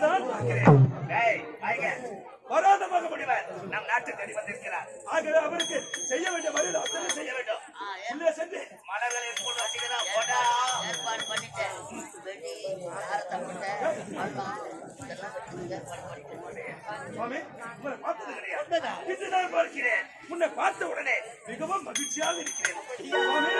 என்றுதான் வராதமாக முடிவார் நம் நாட்டு தேடி வந்திருக்கிறார். ஆகவே அவருக்கு செய்ய வேண்டிய மரியாதை செய்ய வேண்டும். உள்ளே சென்று மலர்களை போட்டு வச்சுக்கிறோம். ஏற்பாடு பண்ணிட்டேன். சுவாமி, உங்களை பார்த்தது கிடையாது. இன்று நான் பார்க்கிறேன். உன்னை பார்த்த உடனே மிகவும் மகிழ்ச்சியாக இருக்கிறேன். சுவாமி,